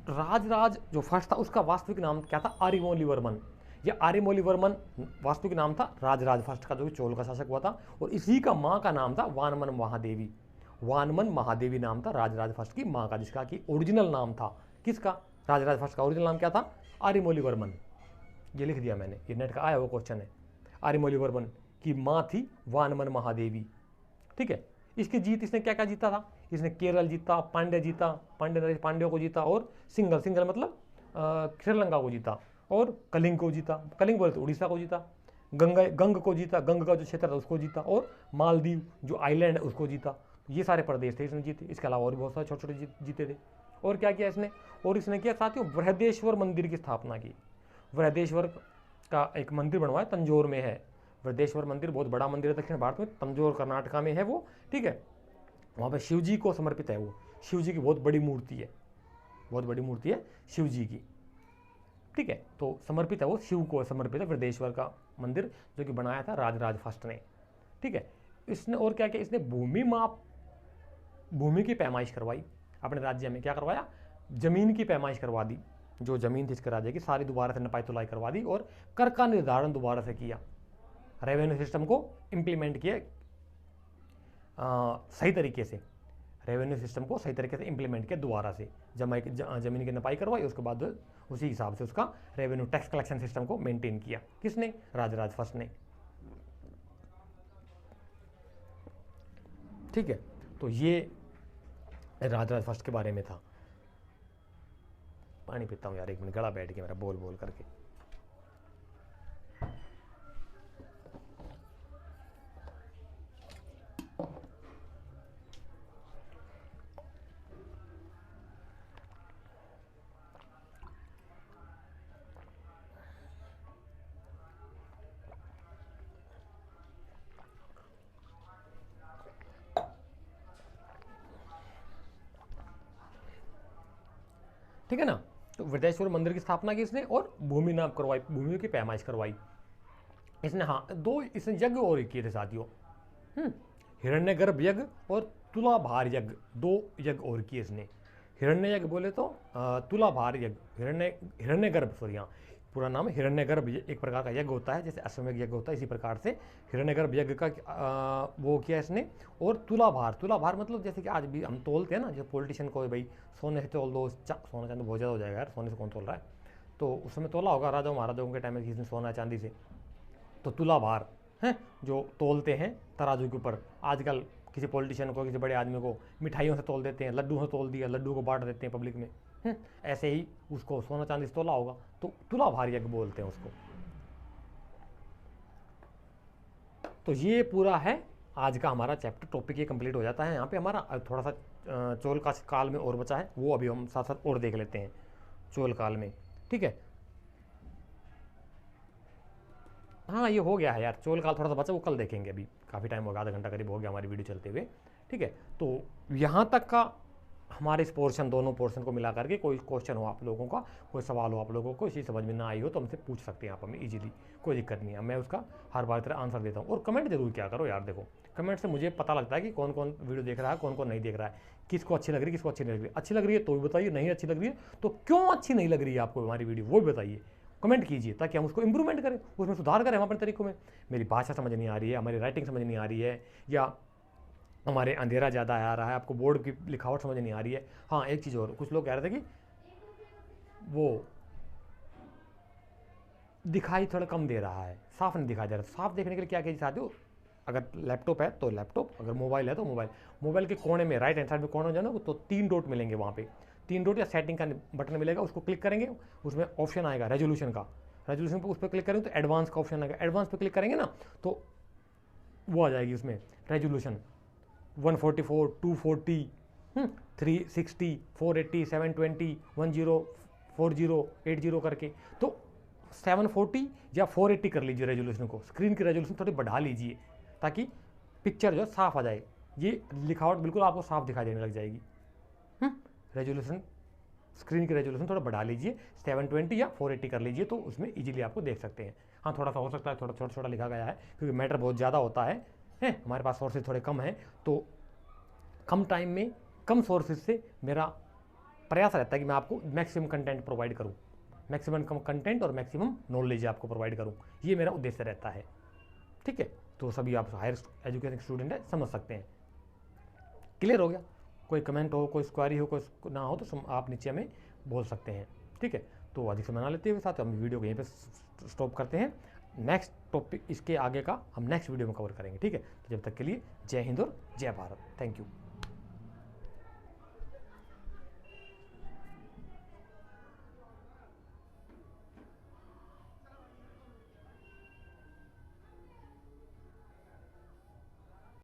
राजराज जो फर्स्ट था उसका वास्तविक नाम क्या था, आर्यमौलिवर्मन। ये आर्यमौलिवर्मन वास्तविक नाम था राजराज फर्स्ट का, जो चोल का शासक हुआ था, और इसी का माँ का नाम था वानमन महादेवी। वानमन महादेवी नाम था राजराज फर्स्ट की माँ का, जिसका कि ओरिजिनल नाम था, किसका, राजराज फर्स्ट का ओरिजिनल नाम क्या था, आर्यमौलिवर्मन। ये लिख दिया मैंने, ये नेट का आया हुआ क्वेश्चन है। आर्यमौलिवर्मन की माँ थी वानमन महादेवी, ठीक है। इसकी जीत इसने क्या क्या जीता था, इसने केरल जीता, पांड्य जीता, पांड्यों को जीता, और सिंगल मतलब श्रीलंका को जीता, और कलिंग को जीता, कलिंग बोले तो उड़ीसा को जीता, गंग को जीता, गंग का जो क्षेत्र था उसको जीता, और मालदीव जो आइलैंड है उसको जीता। ये सारे प्रदेश थे इसने जीते, इसके अलावा और भी बहुत सारे छोटे छोटे जीते थे। और क्या किया इसने, और इसने किया साथियों बृहदेश्वर मंदिर की स्थापना की। बृहदेश्वर का एक मंदिर बनवाया, तंजौर में है। बृहदेश्वर मंदिर बहुत बड़ा मंदिर है दक्षिण भारत में, तंजौर कर्नाटका में है वो, ठीक है। वहाँ पे शिव जी को समर्पित है वो, शिव जी की बहुत बड़ी मूर्ति है, बहुत बड़ी मूर्ति है शिव जी की, ठीक है। तो समर्पित है वो, शिव को समर्पित है बृहदेश्वर का मंदिर, जो कि बनाया था राजराज फर्स्ट ने, ठीक है। इसने और क्या किया, इसने भूमि की पैमाइश करवाई अपने राज्य में, क्या करवाया, जमीन की पैमाइश करवा दी, जो जमीन थी इसके राज्य की सारी दोबारा से नपाई तुलाई करवा दी, और कर का निर्धारण दोबारा से किया, रेवेन्यू सिस्टम को इम्प्लीमेंट किया सही तरीके से, रेवेन्यू सिस्टम को सही तरीके से इम्प्लीमेंट किया दोबारा से, जमीन की नपाई करवाई, उसके बाद उसी हिसाब से उसका रेवेन्यू टैक्स कलेक्शन सिस्टम को मेंटेन किया, किसने, राजराज फर्स्ट ने, ठीक है। तो ये राजराज फर्स्ट के बारे में था। पानी पीता हूँ यार, एक मिनट, गला बैठ गया मेरा बोल बोल करके। ठीक है ना। तो वृद्धाश्वर मंदिर की स्थापना की इसने, और भूमि नाप करवाई, भूमि की पैमाइश करवाई इसने। हाँ, दो इसने यज्ञ और किए थे साथियों, हिरण्यगर्भ यज्ञ और तुलाभार यज्ञ, दो यज्ञ और किए इसने। हिरण्य यज्ञ बोले तो तुलाभार यज्ञ, हिरण्यगर्भ सॉरी, हाँ पूरा नाम है हिरण्यगर्भ, एक प्रकार का यज्ञ होता है, जैसे अश्वमेध यज्ञ होता है, इसी प्रकार से हिरण्यगर्भ यज्ञ का वो किया इसने। और तुलाभार मतलब जैसे कि आज भी हम तोलते हैं ना, जो पॉलिटिशियन को भाई सोने से तोल दो, सोना चांदी बहुत ज़्यादा हो जाएगा यार, सोने से कौन तोल रहा है, तो उस समय तोला होगा राजाओं महाराजाओं के टाइम में किसी ने सोना चांदी से, तो तुलाभार हैं जो तोलते हैं तराजू के ऊपर। आजकल किसी पॉलिटिशियन को, किसी बड़े आदमी को मिठाइयों से तोल देते हैं, लड्डू से तोल दिया, लड्डू को बांट देते हैं पब्लिक में, ऐसे ही उसको सोना चांदी से तोला होगा, तो तुलाभार यज्ञ बोलते हैं उसको। तो ये पूरा है आज का हमारा चैप्टर टॉपिक ये कंप्लीट हो जाता है। यहाँ पे हमारा थोड़ा सा चोल का काल में और बचा है, वो अभी हम साथ साथ और देख लेते हैं चोल काल में। ठीक है, हाँ ये हो गया है यार, चोल काल थोड़ा सा बचा, वो कल देखेंगे। अभी काफ़ी टाइम हो गया, आधा घंटा करीब हो गया हमारी वीडियो चलते हुए। ठीक है, तो यहाँ तक का हमारे इस पोर्शन, दोनों पोर्शन को मिला करके कोई क्वेश्चन हो आप लोगों का, कोई सवाल हो आप लोगों को, इसी समझ में ना आई हो तो हमसे पूछ सकते हैं आप हमें इजीली, कोई दिक्कत नहीं है। मैं उसका हर बार तरह आंसर देता हूँ। और कमेंट जरूर क्या करो यार, देखो कमेंट से मुझे पता लगता है कि कौन कौन वीडियो देख रहा है, कौन कौन नहीं देख रहा है, किसको अच्छी लग रही है, किसको अच्छी नहीं लग रही है। अच्छी लग रही है तो भी बताइए, नहीं अच्छी लग रही है तो क्यों अच्छी नहीं लग रही है आपको हमारी वीडियो, वो भी बताइए, कमेंट कीजिए, ताकि हम उसको इंप्रूवमेंट करें, उसमें सुधार करें हम अपने तरीकों में। मेरी भाषा समझ नहीं आ रही है, हमारी राइटिंग समझ नहीं आ रही है, या हमारे अंधेरा ज़्यादा आ रहा है, आपको बोर्ड की लिखावट समझ नहीं आ रही है। हाँ एक चीज़ और, कुछ लोग कह रहे थे कि वो दिखाई थोड़ा कम दे रहा है, साफ नहीं दिखाई दे रहा। साफ देखने के लिए क्या कीजिए साथियों, अगर लैपटॉप है तो लैपटॉप, अगर मोबाइल है तो मोबाइल, मोबाइल के कोने में राइट हैंड साइड में कोने में जाना तो 3 डॉट मिलेंगे, वहाँ पे 3 डॉट या सेटिंग का बटन मिलेगा, उसको क्लिक करेंगे, उसमें ऑप्शन आएगा रेजोल्यूशन का, रेजोल्यूशन पर उस पर क्लिक करेंगे तो एडवांस का ऑप्शन आएगा, एडवांस पर क्लिक करेंगे ना तो वो आ जाएगी उसमें रेजोल्यूशन 144, 240, 360, 480, 720, 10, 40, 80 करके। तो 740 या 480 कर लीजिए रेजोल्यूशन को, स्क्रीन की रेजोल्यूशन थोड़ी बढ़ा लीजिए ताकि पिक्चर जो साफ आ जाए, ये लिखावट बिल्कुल आपको साफ दिखाई देने लग जाएगी। रेजोल्यूशन, स्क्रीन की रेजोल्यूशन थोड़ा बढ़ा लीजिए, 720 या 480 कर लीजिए, तो उसमें इजीली आपको देख सकते हैं। हाँ थोड़ा सा हो सकता है थोड़ा छोटा छोटा लिखा गया है, क्योंकि मैटर बहुत ज़्यादा होता है, हमारे पास सोर्सेज थोड़े कम हैं, तो कम टाइम में कम सोर्सेज से मेरा प्रयास रहता है कि मैं आपको मैक्सिमम कंटेंट प्रोवाइड करूं, मैक्सिमम कम कंटेंट और मैक्सिमम नॉलेज आपको प्रोवाइड करूं, ये मेरा उद्देश्य रहता है। ठीक है, तो सभी आप हायर एजुकेशन स्टूडेंट है, समझ सकते हैं। क्लियर हो गया? कोई कमेंट हो, कोई क्वेरी हो, कोई ना हो तो आप नीचे में बोल सकते हैं। ठीक है, तो अधिक समय ना लेते हुए साथ हम वीडियो को यहीं पे स्टॉप करते हैं। नेक्स्ट टॉपिक इसके आगे का हम नेक्स्ट वीडियो में कवर करेंगे। ठीक है, तो जब तक के लिए जय हिंद और जय भारत। Thank you.